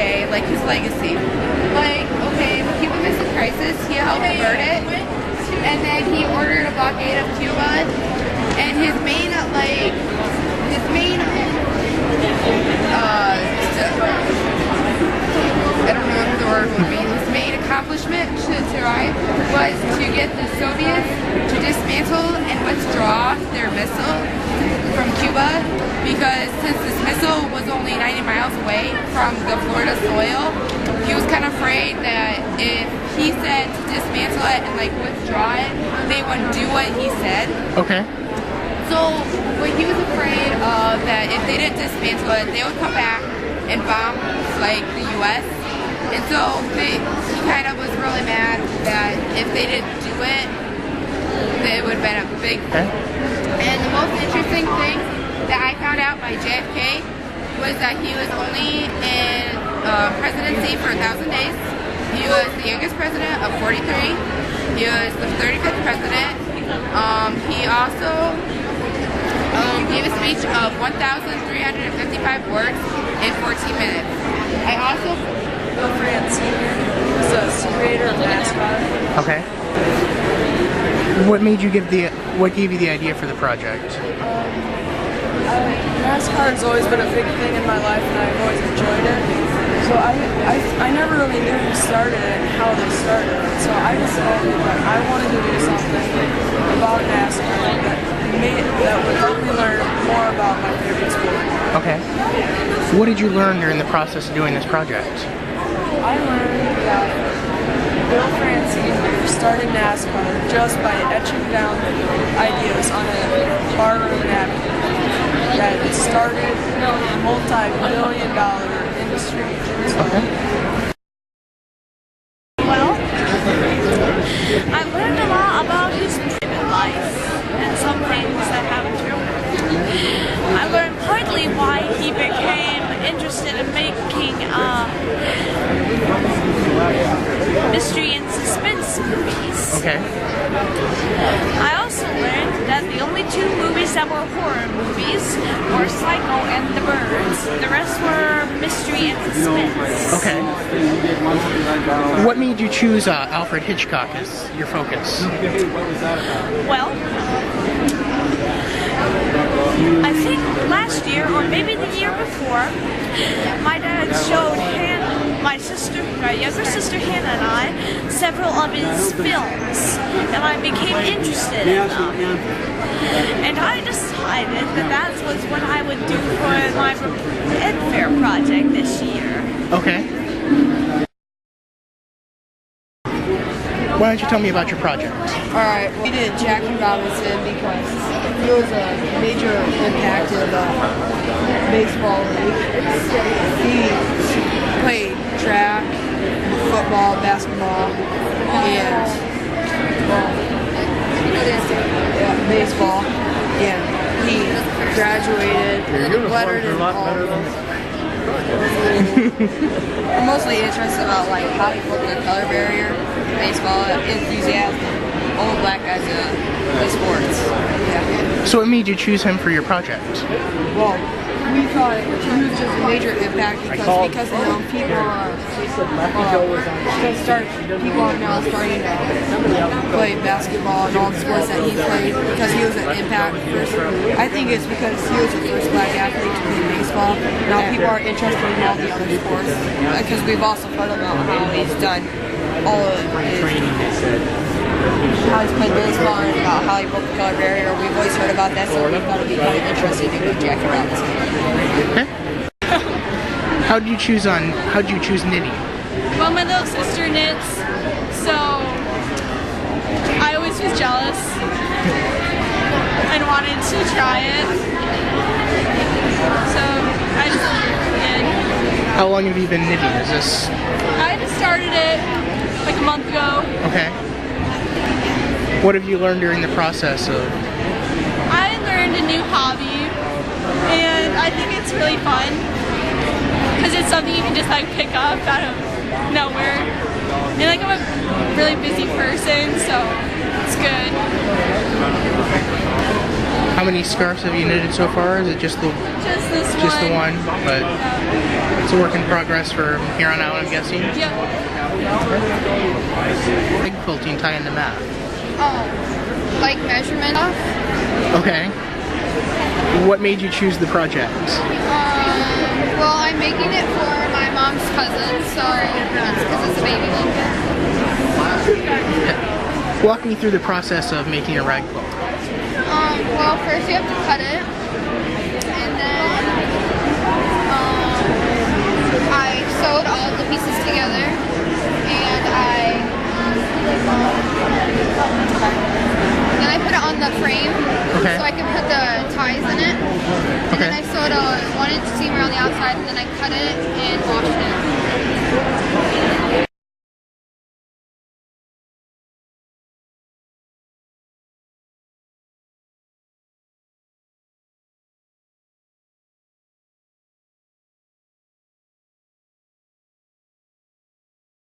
JFK, like his legacy. Like, okay, the Cuban Missile Crisis, he helped avert it, and then he ordered a blockade of Cuba, and his main, I don't know what the word would be, his main accomplishment to survive was to get the Soviets to dismantle and withdraw their missile from Cuba, because since this missile was only 90 miles away from the Florida soil, he was kind of afraid that if he said to dismantle it and like withdraw it, they wouldn't do what he said. Okay. So what he was afraid of, that if they didn't dismantle it, they would come back and bomb like the U.S. And so he kind of was really mad that if they didn't do it, it would have been a big. Okay. And the most interesting thing that I found out by JFK was that he was only in presidency for 1,000 days. He was the youngest president of 43. He was the 35th president. He also gave a speech of 1,355 words in 14 minutes. I also... Bill Francine is the creator of NASCAR. Okay. What gave you the idea for the project? NASCAR has always been a big thing in my life, and I've always enjoyed it. So I never really knew who started it and how they started it. So I decided that I wanted to do something about NASCAR that would help me learn more about my favorite sport. Okay. What did you learn during the process of doing this project? I learned that Bill Francine started NASCAR just by etching down ideas on a barroom napkin. That it started a multi-billion-dollar industry. Okay. Well, I learned a lot about his private life and some things that happened to him. I learned partly why he became interested in making mystery and suspense movies. Okay. I also learned that the only two movies that were horror movies were Psycho and The Birds. The rest were mystery and suspense. Okay. What made you choose Alfred Hitchcock as your focus? Well, I think last year, or maybe the year before, my dad showed my younger sister Hannah and I several of his films, and I became interested in them. And I decided that that was what I would do for my Ed Fair project this year. Okay. Why don't you tell me about your project? Alright, well, we did Jackie Robinson because he was a major impact in the baseball league. He played track, football, basketball, and baseball. And he graduated, lettered in all of them. I'm mostly interested about like how he broke the color barrier, baseball, enthusiasm, all black guys play sports. Yeah. So what made you choose him for your project? Well, we thought he was just a major impact because of him, people are now starting to play basketball and all the sports that he played because he was an impact person. I think it's because he was the first black athlete to play baseball. Now people are interested in all the other sports because we've also heard about how he's done all of how he's played baseball and about how he broke the color barrier. We've always heard about that, so we thought it'd be kind of interesting to do Jackie Robinson. Okay. How did you choose knitting? Well, my little sister knits, so I always was jealous and wanted to try it. So I just did. How long have you been knitting? Is this? I just started it like a month ago. Okay. What have you learned during the process of? I learned a new hobby, and I think it's really fun because it's something you can just like pick up out of nowhere. And like I'm a really busy person, so it's good. How many scarves have you knitted so far? Is it just the Just the one? But it's a work in progress for here on out, I'm guessing. Yep. Egg quilting tie into math. Like measurement off. Okay. What made you choose the project? Well, I'm making it for my mom's cousin, so that's because it's a baby blanket. Walk me through the process of making a rag quilt. Well, first you have to cut it, and then I sewed all the pieces together, and then I put it on the frame, Okay. so I can put the ties in it. And then I sewed a 1-inch seam around the outside, and then I cut it and washed it.